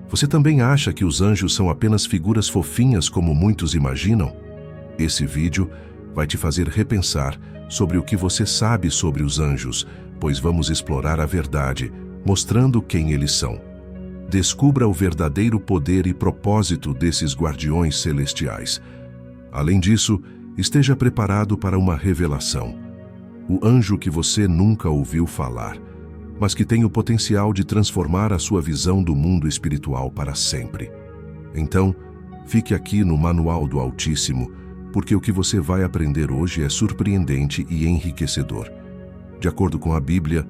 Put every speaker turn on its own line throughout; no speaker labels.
Você também acha que os anjos são apenas figuras fofinhas como muitos imaginam? Esse vídeo vai te fazer repensar sobre o que você sabe sobre os anjos, pois vamos explorar a verdade, mostrando quem eles são. Descubra o verdadeiro poder e propósito desses guardiões celestiais. Além disso, esteja preparado para uma revelação. O anjo que você nunca ouviu falar, mas que tem o potencial de transformar a sua visão do mundo espiritual para sempre. Então, fique aqui no Manual do Altíssimo, porque o que você vai aprender hoje é surpreendente e enriquecedor. De acordo com a Bíblia,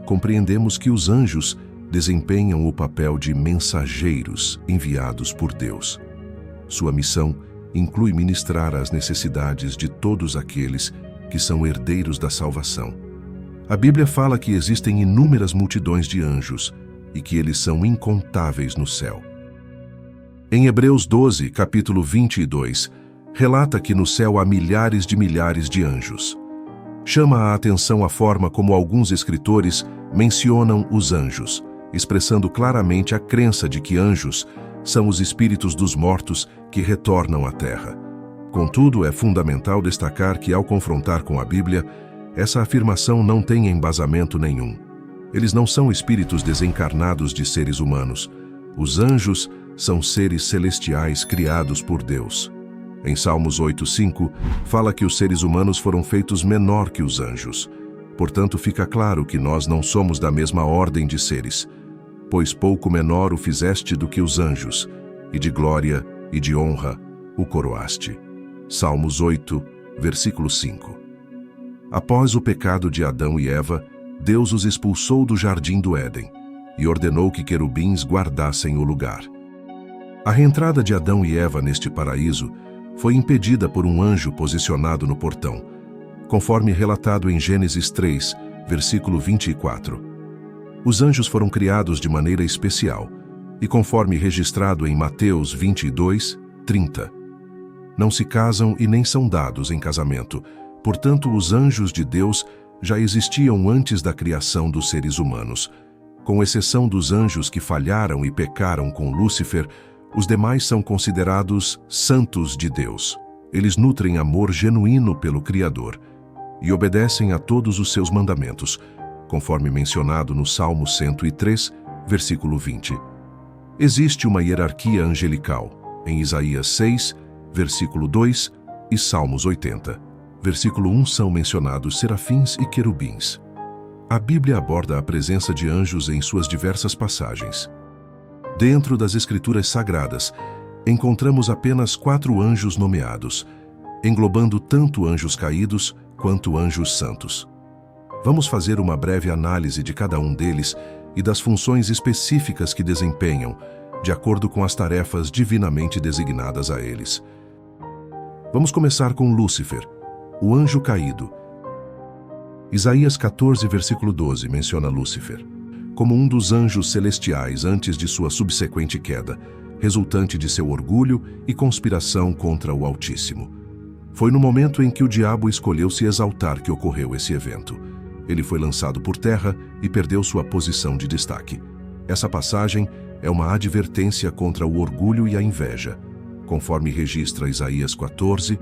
compreendemos que os anjos desempenham o papel de mensageiros enviados por Deus. Sua missão inclui ministrar às necessidades de todos aqueles que são herdeiros da salvação. A Bíblia fala que existem inúmeras multidões de anjos e que eles são incontáveis no céu. Em Hebreus 12, capítulo 22, relata que no céu há milhares de anjos. Chama a atenção a forma como alguns escritores mencionam os anjos, expressando claramente a crença de que anjos são os espíritos dos mortos que retornam à terra. Contudo, é fundamental destacar que, ao confrontar com a Bíblia, essa afirmação não tem embasamento nenhum. Eles não são espíritos desencarnados de seres humanos. Os anjos são seres celestiais criados por Deus. Em Salmos 8:5, fala que os seres humanos foram feitos menor que os anjos. Portanto, fica claro que nós não somos da mesma ordem de seres, pois pouco menor o fizeste do que os anjos, e de glória e de honra o coroaste. Salmos 8, versículo 5. Após o pecado de Adão e Eva, Deus os expulsou do jardim do Éden e ordenou que querubins guardassem o lugar. A reentrada de Adão e Eva neste paraíso foi impedida por um anjo posicionado no portão, conforme relatado em Gênesis 3, versículo 24. Os anjos foram criados de maneira especial e conforme registrado em Mateus 22, 30. Não se casam e nem são dados em casamento, portanto os anjos de Deus já existiam antes da criação dos seres humanos. Com exceção dos anjos que falharam e pecaram com Lúcifer, os demais são considerados santos de Deus. Eles nutrem amor genuíno pelo Criador e obedecem a todos os seus mandamentos, conforme mencionado no Salmo 103, versículo 20. Existe uma hierarquia angelical, em Isaías 6, versículo 2, e Salmos 80. Versículo 1 são mencionados serafins e querubins. A Bíblia aborda a presença de anjos em suas diversas passagens. Dentro das Escrituras Sagradas, encontramos apenas 4 anjos nomeados, englobando tanto anjos caídos quanto anjos santos. Vamos fazer uma breve análise de cada um deles e das funções específicas que desempenham, de acordo com as tarefas divinamente designadas a eles. Vamos começar com Lúcifer, o anjo caído. Isaías 14, versículo 12, menciona Lúcifer como um dos anjos celestiais antes de sua subsequente queda, resultante de seu orgulho e conspiração contra o Altíssimo. Foi no momento em que o diabo escolheu se exaltar que ocorreu esse evento. Ele foi lançado por terra e perdeu sua posição de destaque. Essa passagem é uma advertência contra o orgulho e a inveja, conforme registra Isaías 14,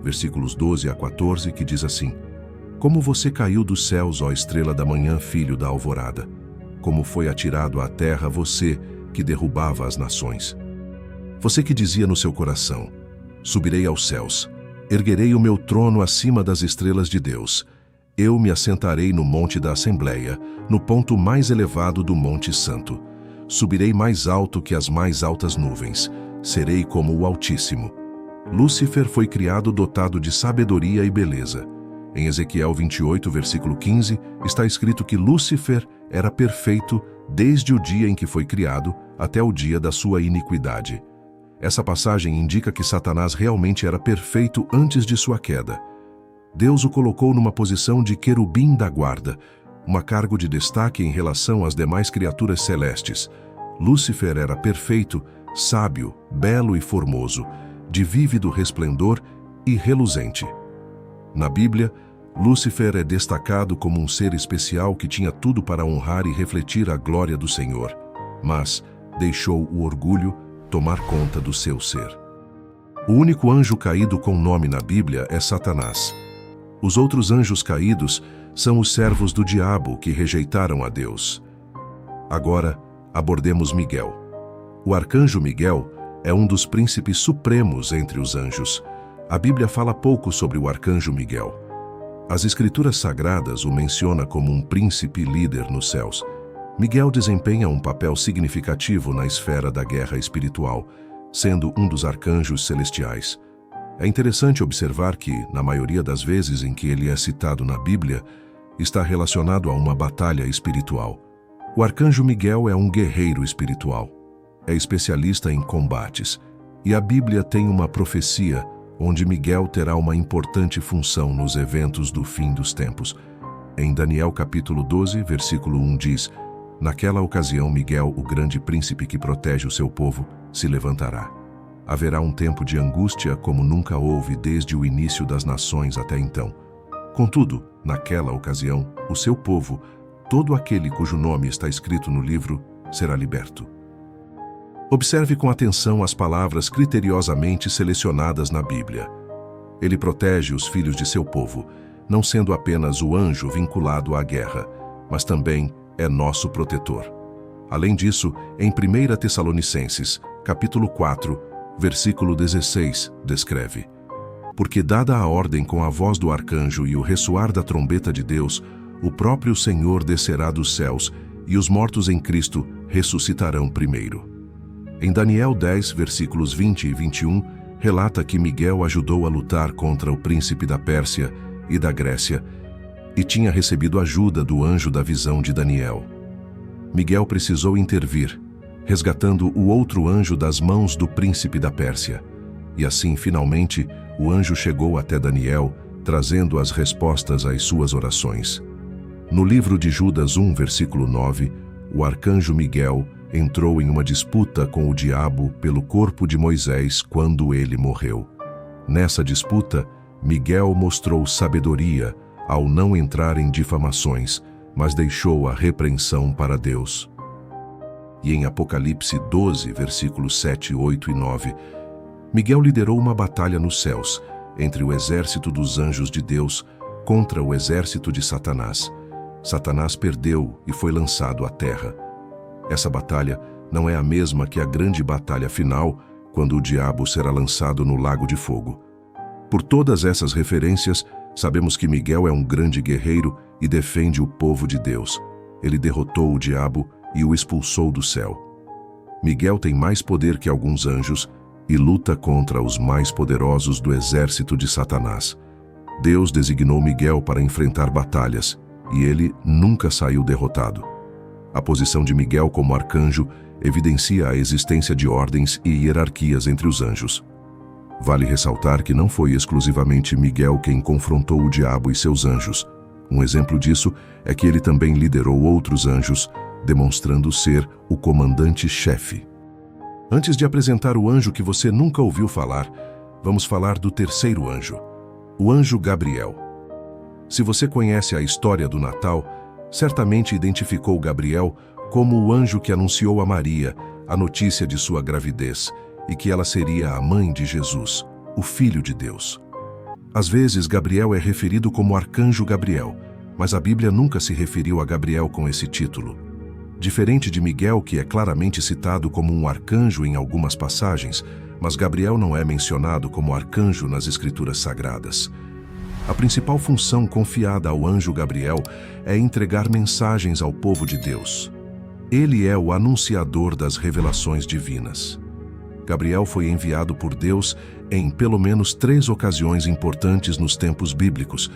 versículos 12 a 14, que diz assim: Como você caiu dos céus, ó estrela da manhã, filho da alvorada! Como foi atirado à terra você, que derrubava as nações! Você que dizia no seu coração: Subirei aos céus, erguerei o meu trono acima das estrelas de Deus. Eu me assentarei no monte da Assembleia, no ponto mais elevado do Monte Santo. Subirei mais alto que as mais altas nuvens. Serei como o Altíssimo. Lúcifer foi criado dotado de sabedoria e beleza. Em Ezequiel 28, versículo 15, está escrito que Lúcifer era perfeito desde o dia em que foi criado até o dia da sua iniquidade. Essa passagem indica que Satanás realmente era perfeito antes de sua queda. Deus o colocou numa posição de querubim da guarda, um cargo de destaque em relação às demais criaturas celestes. Lúcifer era perfeito, sábio, belo e formoso, de vívido resplendor e reluzente. Na Bíblia, Lúcifer é destacado como um ser especial que tinha tudo para honrar e refletir a glória do Senhor. Mas, deixou o orgulho tomar conta do seu ser. O único anjo caído com nome na Bíblia é Satanás. Os outros anjos caídos são os servos do diabo que rejeitaram a Deus. Agora, abordemos Miguel. O arcanjo Miguel é um dos príncipes supremos entre os anjos. A Bíblia fala pouco sobre o arcanjo Miguel. As Escrituras Sagradas o mencionam como um príncipe líder nos céus. Miguel desempenha um papel significativo na esfera da guerra espiritual, sendo um dos arcanjos celestiais. É interessante observar que, na maioria das vezes em que ele é citado na Bíblia, está relacionado a uma batalha espiritual. O arcanjo Miguel é um guerreiro espiritual. É especialista em combates, e a Bíblia tem uma profecia onde Miguel terá uma importante função nos eventos do fim dos tempos. Em Daniel capítulo 12, versículo 1 diz: "Naquela ocasião Miguel, o grande príncipe que protege o seu povo, se levantará. Haverá um tempo de angústia como nunca houve desde o início das nações até então. Contudo, naquela ocasião, o seu povo, todo aquele cujo nome está escrito no livro, será liberto." Observe com atenção as palavras criteriosamente selecionadas na Bíblia. Ele protege os filhos de seu povo, não sendo apenas o anjo vinculado à guerra, mas também é nosso protetor. Além disso, em 1 Tessalonicenses, capítulo 4, versículo 16, descreve: "Porque dada a ordem com a voz do arcanjo e o ressoar da trombeta de Deus, o próprio Senhor descerá dos céus, e os mortos em Cristo ressuscitarão primeiro." Em Daniel 10, versículos 20 e 21, relata que Miguel ajudou a lutar contra o príncipe da Pérsia e da Grécia e tinha recebido ajuda do anjo da visão de Daniel. Miguel precisou intervir, resgatando o outro anjo das mãos do príncipe da Pérsia. E assim, finalmente, o anjo chegou até Daniel, trazendo as respostas às suas orações. No livro de Judas 1, versículo 9, o arcanjo Miguel entrou em uma disputa com o diabo pelo corpo de Moisés quando ele morreu. Nessa disputa, Miguel mostrou sabedoria ao não entrar em difamações, mas deixou a repreensão para Deus. E em Apocalipse 12, versículos 7, 8 e 9, Miguel liderou uma batalha nos céus entre o exército dos anjos de Deus contra o exército de Satanás. Satanás perdeu e foi lançado à terra. Essa batalha não é a mesma que a grande batalha final, quando o diabo será lançado no lago de fogo. Por todas essas referências, sabemos que Miguel é um grande guerreiro e defende o povo de Deus. Ele derrotou o diabo e o expulsou do céu. Miguel tem mais poder que alguns anjos e luta contra os mais poderosos do exército de Satanás. Deus designou Miguel para enfrentar batalhas e ele nunca saiu derrotado. A posição de Miguel como arcanjo evidencia a existência de ordens e hierarquias entre os anjos. Vale ressaltar que não foi exclusivamente Miguel quem confrontou o diabo e seus anjos. Um exemplo disso é que ele também liderou outros anjos, demonstrando ser o comandante-chefe. Antes de apresentar o anjo que você nunca ouviu falar, vamos falar do terceiro anjo, o anjo Gabriel. Se você conhece a história do Natal, certamente identificou Gabriel como o anjo que anunciou a Maria a notícia de sua gravidez e que ela seria a mãe de Jesus, o Filho de Deus. Às vezes, Gabriel é referido como Arcanjo Gabriel, mas a Bíblia nunca se referiu a Gabriel com esse título. Diferente de Miguel, que é claramente citado como um arcanjo em algumas passagens, mas Gabriel não é mencionado como arcanjo nas Escrituras Sagradas. A principal função confiada ao anjo Gabriel é entregar mensagens ao povo de Deus. Ele é o anunciador das revelações divinas. Gabriel foi enviado por Deus em pelo menos 3 ocasiões importantes nos tempos bíblicos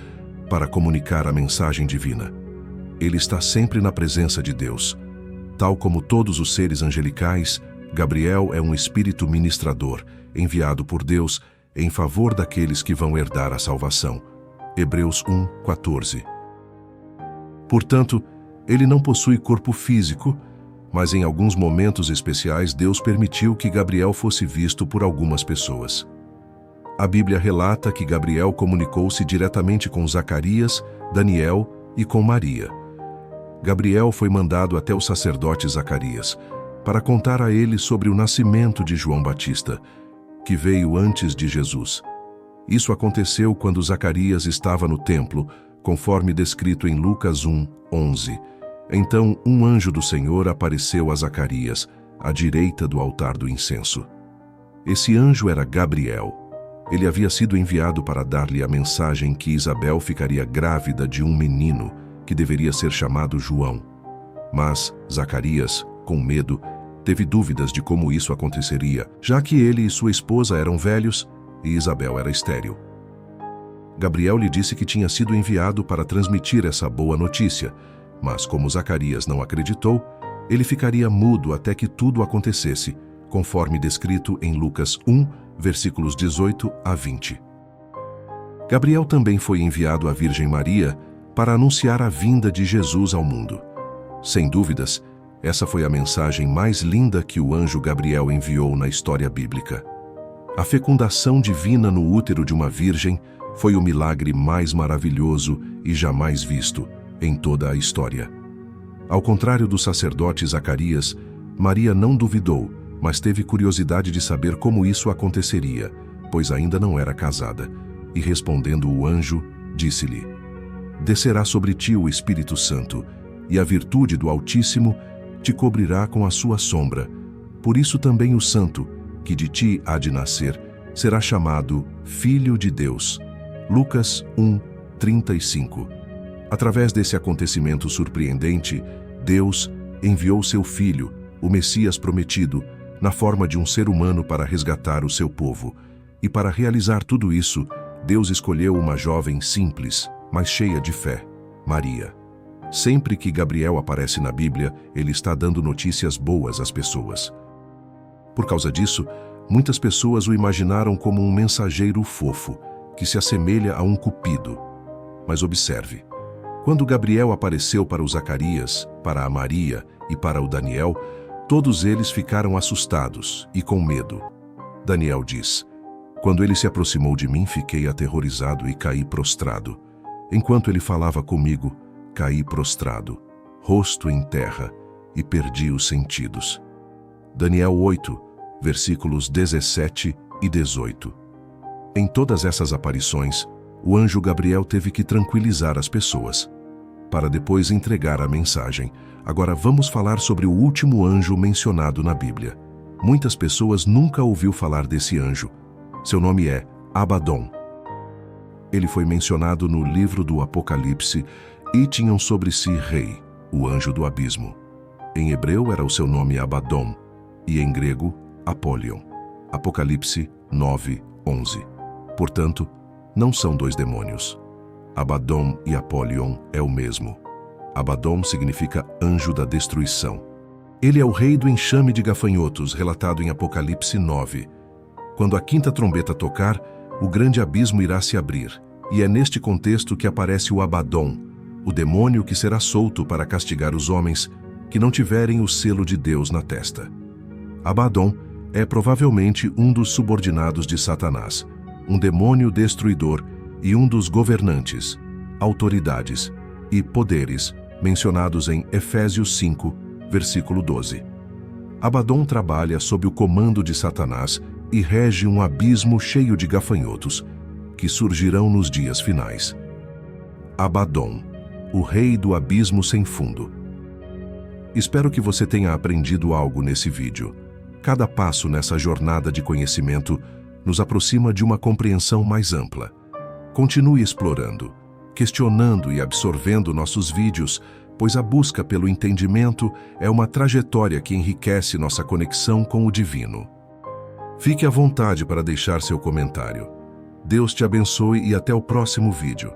para comunicar a mensagem divina. Ele está sempre na presença de Deus. Tal como todos os seres angelicais, Gabriel é um espírito ministrador, enviado por Deus em favor daqueles que vão herdar a salvação. Hebreus 1, 14. Portanto, ele não possui corpo físico, mas em alguns momentos especiais Deus permitiu que Gabriel fosse visto por algumas pessoas. A Bíblia relata que Gabriel comunicou-se diretamente com Zacarias, Daniel e com Maria. Gabriel foi mandado até o sacerdote Zacarias. para contar a ele sobre o nascimento de João Batista, que veio antes de Jesus. Isso aconteceu quando Zacarias estava no templo, conforme descrito em Lucas 1:11. Então um anjo do Senhor apareceu a Zacarias, à direita do altar do incenso. Esse anjo era Gabriel. Ele havia sido enviado para dar-lhe a mensagem que Isabel ficaria grávida de um menino, que deveria ser chamado João. Mas Zacarias, com medo, teve dúvidas de como isso aconteceria, já que ele e sua esposa eram velhos e Isabel era estéril. Gabriel lhe disse que tinha sido enviado para transmitir essa boa notícia, mas como Zacarias não acreditou, ele ficaria mudo até que tudo acontecesse, conforme descrito em Lucas 1, versículos 18 a 20. Gabriel também foi enviado à Virgem Maria para anunciar a vinda de Jesus ao mundo. Sem dúvidas, essa foi a mensagem mais linda que o anjo Gabriel enviou na história bíblica. A fecundação divina no útero de uma virgem foi o milagre mais maravilhoso e jamais visto em toda a história. Ao contrário do sacerdote Zacarias, Maria não duvidou, mas teve curiosidade de saber como isso aconteceria, pois ainda não era casada. E respondendo o anjo, disse-lhe: Descerá sobre ti o Espírito Santo, e a virtude do Altíssimo te cobrirá com a sua sombra. Por isso também o santo, que de ti há de nascer, será chamado Filho de Deus. Lucas 1:35. Através desse acontecimento surpreendente, Deus enviou seu Filho, o Messias prometido, na forma de um ser humano para resgatar o seu povo. E para realizar tudo isso, Deus escolheu uma jovem simples, mas cheia de fé, Maria. Sempre que Gabriel aparece na Bíblia, ele está dando notícias boas às pessoas. Por causa disso, muitas pessoas o imaginaram como um mensageiro fofo, que se assemelha a um cupido. Mas observe, quando Gabriel apareceu para o Zacarias, para a Maria e para o Daniel, todos eles ficaram assustados e com medo. Daniel diz: Quando ele se aproximou de mim, fiquei aterrorizado e caí prostrado. Enquanto ele falava comigo, caí prostrado, rosto em terra, e perdi os sentidos. Daniel 8, versículos 17 e 18. Em todas essas aparições, o anjo Gabriel teve que tranquilizar as pessoas, para depois entregar a mensagem. Agora vamos falar sobre o último anjo mencionado na Bíblia. Muitas pessoas nunca ouviu falar desse anjo. Seu nome é Abaddon. Ele foi mencionado no livro do Apocalipse e tinham sobre si rei, o anjo do abismo. Em hebreu era o seu nome Abaddon e em grego Apolion. Apocalipse 9:11. Portanto, não são dois demônios. Abaddon e Apolion é o mesmo. Abaddon significa anjo da destruição. Ele é o rei do enxame de gafanhotos, relatado em Apocalipse 9. Quando a quinta trombeta tocar, o grande abismo irá se abrir, e é neste contexto que aparece o Abaddon, o demônio que será solto para castigar os homens que não tiverem o selo de Deus na testa. Abaddon é provavelmente um dos subordinados de Satanás, um demônio destruidor e um dos governantes, autoridades e poderes mencionados em Efésios 5, versículo 12. Abaddon trabalha sob o comando de Satanás e rege um abismo cheio de gafanhotos, que surgirão nos dias finais. Abaddon, o rei do abismo sem fundo. Espero que você tenha aprendido algo nesse vídeo. Cada passo nessa jornada de conhecimento nos aproxima de uma compreensão mais ampla. Continue explorando, questionando e absorvendo nossos vídeos, pois a busca pelo entendimento é uma trajetória que enriquece nossa conexão com o divino. Fique à vontade para deixar seu comentário. Deus te abençoe e até o próximo vídeo.